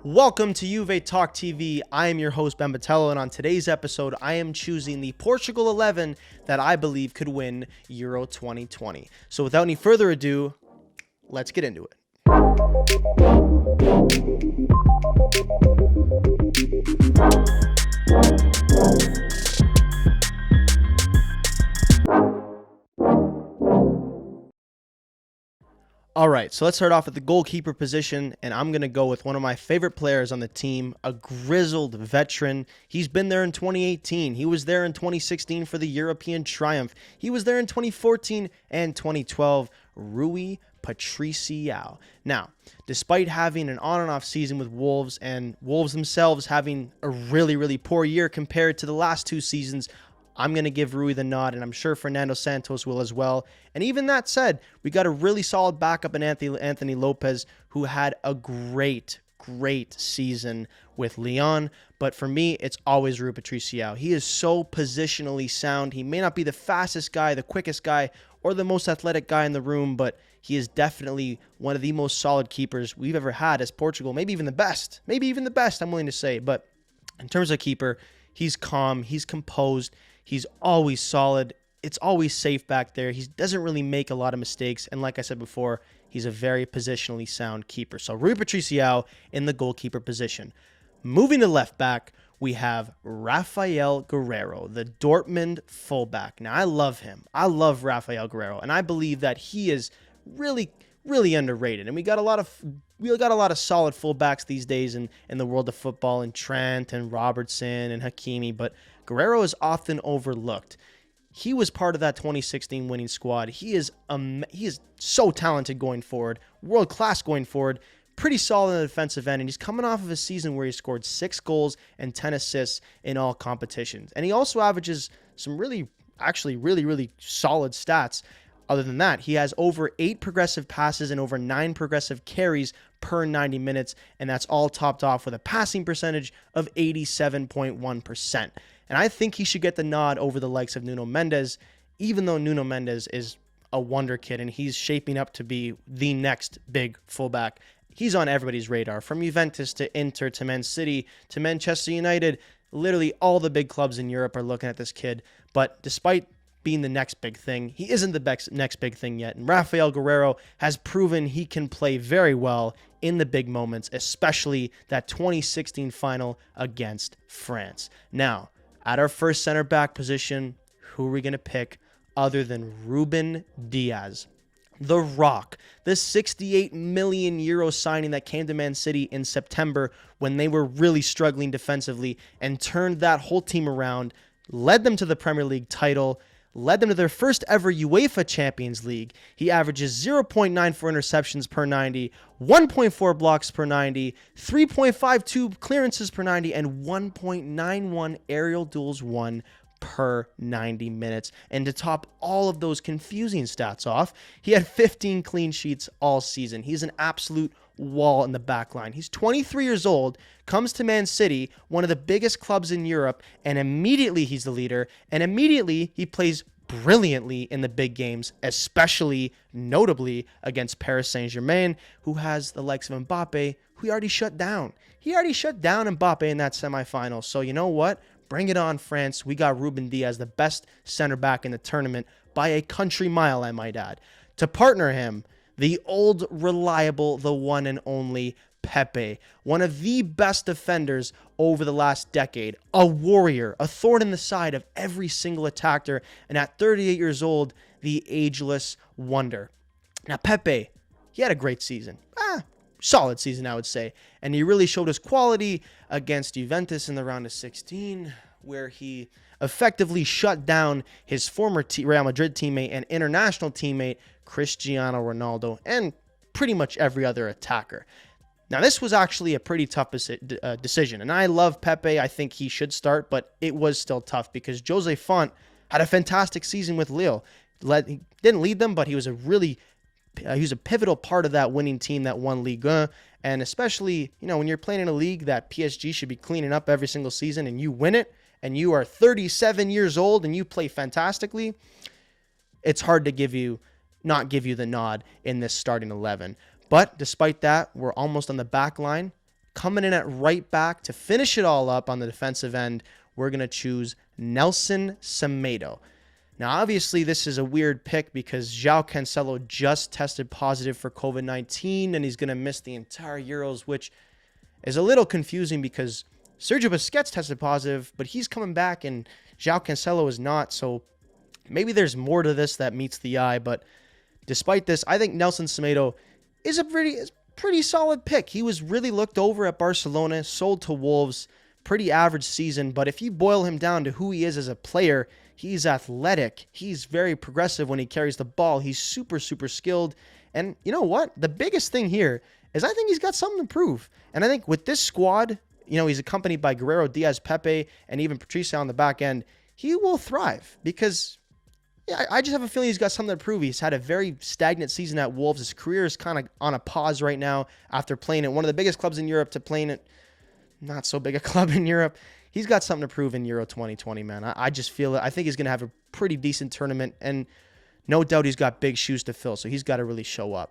Welcome to Juve Talk TV. I am your host, Ben Batello, and on today's episode, I am choosing the Portugal 11 that I believe could win Euro 2020. So without any further ado, let's get into it. All right, so let's start off at the goalkeeper position, and I'm going to go with one of my favorite players on the team, a grizzled veteran. He's been there in 2018. He was there in 2016 for the European triumph. He was there in 2014 and 2012, Rui Patricio. Now, despite having an on and off season with Wolves and Wolves themselves having a really poor year compared to the last two seasons, I'm going to give Rui the nod, and I'm sure Fernando Santos will as well. And even that said, we got a really solid backup in Anthony Lopez, who had a great season with Lyon. But for me, it's always Rui Patricio. He is so positionally sound. He may not be the fastest guy, the quickest guy, or the most athletic guy in the room, but he is definitely one of the most solid keepers we've ever had as Portugal. Maybe even the best. I'm willing to say. But in terms of keeper, he's calm, he's composed, he's always solid. It's always safe back there. He doesn't really make a lot of mistakes. And like I said before, he's a very positionally sound keeper. So Rui Patricio in the goalkeeper position. Moving to left back, we have Rafael Guerreiro, the Dortmund fullback. Now, I love him. I love Rafael Guerreiro, and I believe that he is really underrated. And we got a lot of solid fullbacks these days in the world of football, and Trent and Robertson and Hakimi, but Guerreiro is often overlooked. He was part of that 2016 winning squad. He is so talented going forward, world class going forward, pretty solid in the defensive end, and he's coming off of a season where he scored 6 goals and 10 assists in all competitions. And he also averages some really solid stats. Other than that, he has over 8 progressive passes and over 9 progressive carries per 90 minutes, and that's all topped off with a passing percentage of 87.1%. And I think he should get the nod over the likes of Nuno Mendes, even though Nuno Mendes is a wonder kid and he's shaping up to be the next big fullback. He's on everybody's radar, from Juventus to Inter to Man City to Manchester United. Literally all the big clubs in Europe are looking at this kid, but despite being the next big thing, he isn't the next big thing yet. And Rafael Guerreiro has proven he can play very well in the big moments, especially that 2016 final against France. Now, at our first center back position, who are we going to pick other than Ruben Dias? The Rock, the 68 million euro signing that came to Man City in September when they were really struggling defensively and turned that whole team around, led them to the Premier League title, led them to their first ever UEFA Champions League. He averages 0.94 interceptions per 90, 1.4 blocks per 90, 3.52 clearances per 90, and 1.91 aerial duels won per 90 minutes. And to top all of those confusing stats off, he had 15 clean sheets all season. He's an absolute wall in the back line. He's 23 years old, comes to Man City, one of the biggest clubs in Europe, and immediately he's the leader, and immediately he plays brilliantly in the big games, especially notably against Paris Saint-Germain, who has the likes of Mbappe, who he already shut down. He already shut down Mbappe in that semifinal. So you know what? Bring it on, France. We got Ruben Dias, the best center back in the tournament by a country mile, I might add. To partner him, the old, reliable, the one and only Pepe, one of the best defenders over the last decade, a warrior, a thorn in the side of every single attacker, and at 38 years old, the ageless wonder. Now, Pepe, he had a great season. Solid season, I would say. And he really showed his quality against Juventus in the round of 16, where he effectively shut down his former Real Madrid teammate and international teammate, Cristiano Ronaldo, and pretty much every other attacker. Now, this was actually a pretty tough decision, and I love Pepe. I think he should start, but it was still tough because Jose Font had a fantastic season with Lille. He didn't lead them, but he was a pivotal part of that winning team that won Ligue 1, and especially, when you're playing in a league that PSG should be cleaning up every single season and you win it, and you are 37 years old and you play fantastically, it's hard to not give you the nod in this starting 11. But despite that, we're almost on the back line. Coming in at right back to finish it all up on the defensive end, we're going to choose Nelson Semedo. Now, obviously, this is a weird pick because João Cancelo just tested positive for COVID-19, and he's going to miss the entire Euros, which is a little confusing because Sergio Busquets tested positive, but he's coming back, and João Cancelo is not, so maybe there's more to this that meets the eye, but despite this, I think Nelson Semedo is a pretty solid pick. He was really looked over at Barcelona, sold to Wolves, pretty average season, but if you boil him down to who he is as a player, he's athletic. He's very progressive when he carries the ball. He's super, super skilled. And you know what? The biggest thing here is I think he's got something to prove. And I think with this squad, he's accompanied by Guerrero, Diaz, Pepe, and even Patricio on the back end. He will thrive because I just have a feeling he's got something to prove. He's had a very stagnant season at Wolves. His career is kind of on a pause right now after playing at one of the biggest clubs in Europe to playing at not so big a club in Europe. He's got something to prove in Euro 2020, man. I just feel it. I think he's going to have a pretty decent tournament, and no doubt he's got big shoes to fill, so he's got to really show up.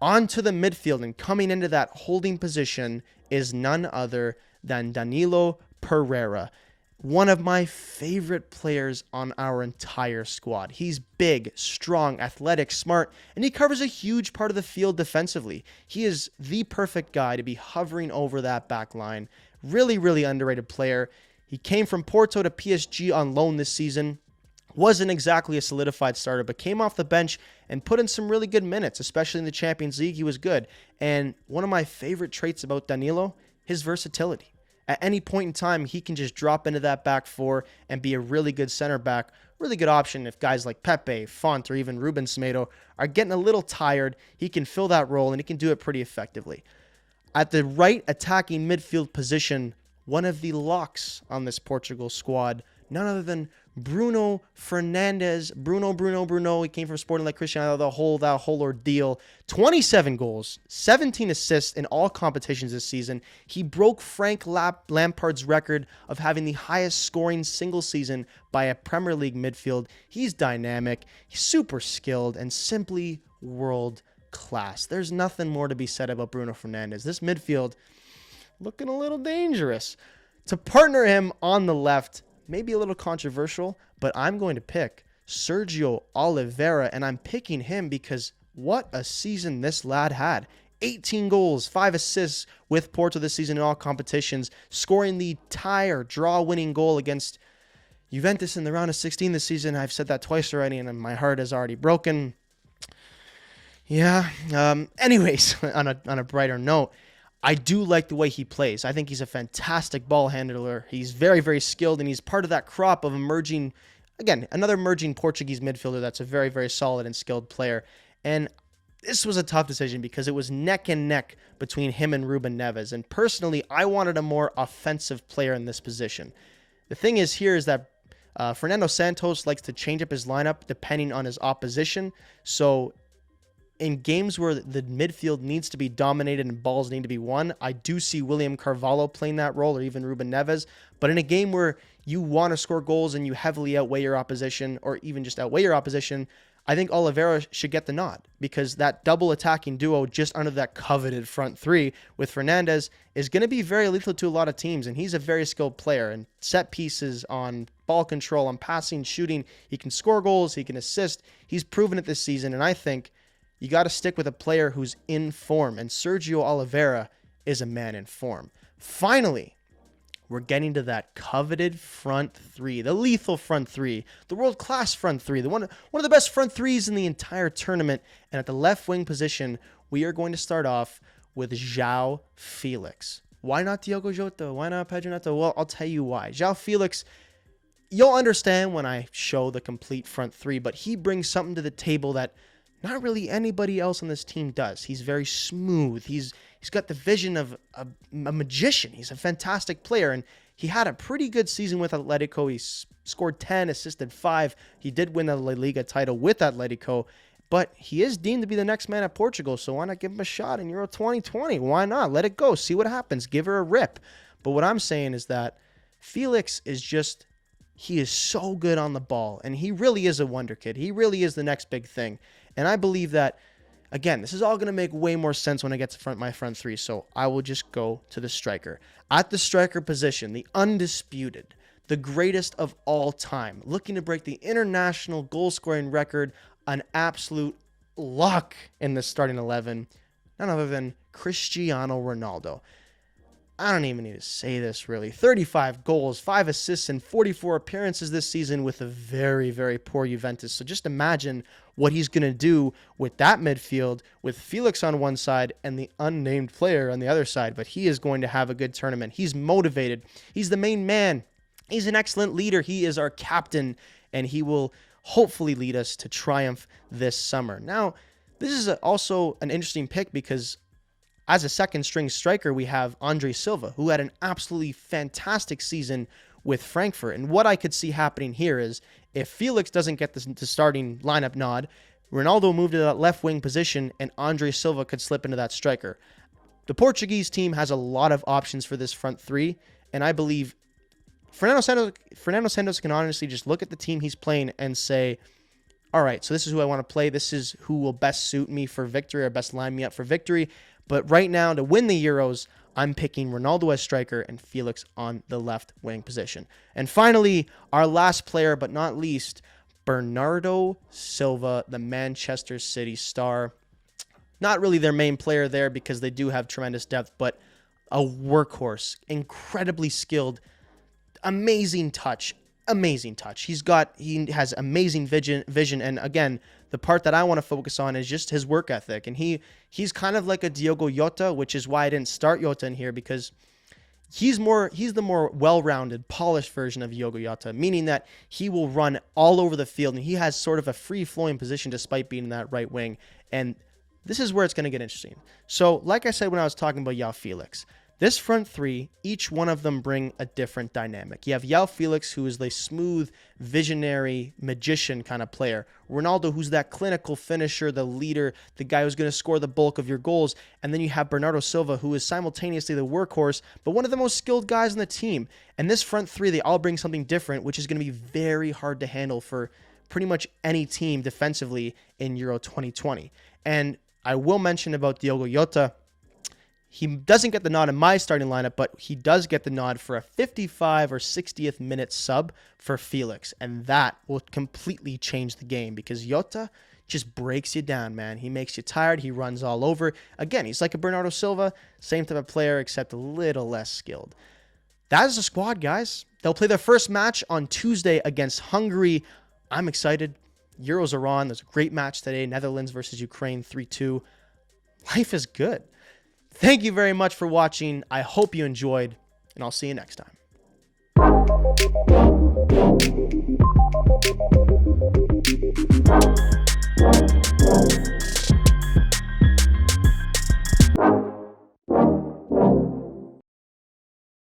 On to the midfield, and coming into that holding position is none other than Danilo Pereira, one of my favorite players on our entire squad. He's big, strong, athletic, smart, and he covers a huge part of the field defensively. He is the perfect guy to be hovering over that back line. Really, really underrated player. He came from Porto to PSG on loan this season. Wasn't exactly a solidified starter, but came off the bench and put in some really good minutes, especially in the Champions League. He was good. And one of my favorite traits about Danilo, his versatility. At any point in time, he can just drop into that back four and be a really good center back, really good option if guys like Pepe, Font, or even Ruben Semedo are getting a little tired. He can fill that role, and he can do it pretty effectively. At the right attacking midfield position, one of the locks on this Portugal squad, none other than Bruno Fernandes. Bruno. He came from Sporting like Cristiano, that whole ordeal. 27 goals, 17 assists in all competitions this season. He broke Frank Lampard's record of having the highest scoring single season by a Premier League midfield. He's dynamic, he's super skilled, and simply world class. There's nothing more to be said about Bruno Fernandes. This midfield looking a little dangerous. To partner him on the left, maybe a little controversial, but I'm going to pick Sergio Oliveira, and I'm picking him because what a season this lad had. 18 goals, 5 assists with Porto this season in all competitions, scoring the tie or draw-winning goal against Juventus in the round of 16 this season. I've said that twice already, and my heart is already broken. Yeah. Anyways, on a brighter note, I do like the way he plays. I think he's a fantastic ball handler. He's very, very skilled, and he's part of that crop of another emerging Portuguese midfielder that's a very, very solid and skilled player. And this was a tough decision because it was neck and neck between him and Ruben Neves. And personally, I wanted a more offensive player in this position. The thing is that Fernando Santos likes to change up his lineup depending on his opposition. So in games where the midfield needs to be dominated and balls need to be won, I do see William Carvalho playing that role, or even Ruben Neves. But in a game where you want to score goals and you heavily outweigh your opposition, or even just outweigh your opposition, I think Oliveira should get the nod, because that double attacking duo just under that coveted front three with Fernandes is going to be very lethal to a lot of teams, and he's a very skilled player. And set pieces, on ball control, on passing, shooting, he can score goals, he can assist. He's proven it this season, and I think you got to stick with a player who's in form, and Sergio Oliveira is a man in form. Finally, we're getting to that coveted front three, the lethal front three, the world-class front three, one of the best front threes in the entire tournament. And at the left wing position, we are going to start off with João Felix. Why not Diogo Jota? Why not Pedro Neto? Well, I'll tell you why. João Felix, you'll understand when I show the complete front three, but he brings something to the table that not really anybody else on this team does. He's very smooth. He's got the vision of a magician. He's a fantastic player, and he had a pretty good season with Atletico. He scored 10, assisted 5. He did win the La Liga title with Atletico, but he is deemed to be the next man at Portugal, so why not give him a shot in Euro 2020? Why not? Let it go. See what happens. Give her a rip. But what I'm saying is that Felix he is so good on the ball, and he really is a wonder kid. He really is the next big thing. And I believe that Again, this is all going to make way more sense when I get to my front three, so I will just go to the striker. At the striker position, the undisputed, the greatest of all time, looking to break the international goal-scoring record, an absolute lock in the starting 11, none other than Cristiano Ronaldo. I don't even need to say this, really. 35 goals, 5 assists, and 44 appearances this season with a very, very poor Juventus. So just imagine what he's going to do with that midfield, with Felix on one side and the unnamed player on the other side. But he is going to have a good tournament. He's motivated. He's the main man. He's an excellent leader. He is our captain, and he will hopefully lead us to triumph this summer. Now, this is also an interesting pick because as a second-string striker, we have Andre Silva, who had an absolutely fantastic season with Frankfurt. And what I could see happening here is if Felix doesn't get the starting lineup nod, Ronaldo moved to that left wing position, and Andre Silva could slip into that striker. The Portuguese team has a lot of options for this front three, and I believe Fernando Santos can honestly just look at the team he's playing and say, all right, so this is who I want to play. This is who will best suit me for victory or best line me up for victory. But right now, to win the Euros, I'm picking Ronaldo as striker and Felix on the left wing position. And finally, our last player, but not least, Bernardo Silva, the Manchester City star. Not really their main player there because they do have tremendous depth, but a workhorse, incredibly skilled, amazing touch. He has amazing vision, and again, the part that I want to focus on is just his work ethic. And he's kind of like a Diogo Jota, which is why I didn't start Jota in here, because he's the more well-rounded, polished version of Diogo Jota, meaning that he will run all over the field and he has sort of a free-flowing position despite being in that right wing. And this is where it's going to get interesting. So, like I said when I was talking about João Felix, this front three, each one of them bring a different dynamic. You have João Felix, who is the smooth, visionary, magician kind of player. Ronaldo, who's that clinical finisher, the leader, the guy who's going to score the bulk of your goals. And then you have Bernardo Silva, who is simultaneously the workhorse, but one of the most skilled guys on the team. And this front three, they all bring something different, which is going to be very hard to handle for pretty much any team defensively in Euro 2020. And I will mention about Diogo Jota. He doesn't get the nod in my starting lineup, but he does get the nod for a 55 or 60th minute sub for Felix. And that will completely change the game because Jota just breaks you down, man. He makes you tired. He runs all over. Again, he's like a Bernardo Silva, same type of player, except a little less skilled. That is the squad, guys. They'll play their first match on Tuesday against Hungary. I'm excited. Euros are on. There's a great match today. Netherlands versus Ukraine 3-2. Life is good. Thank you very much for watching. I hope you enjoyed, and I'll see you next time.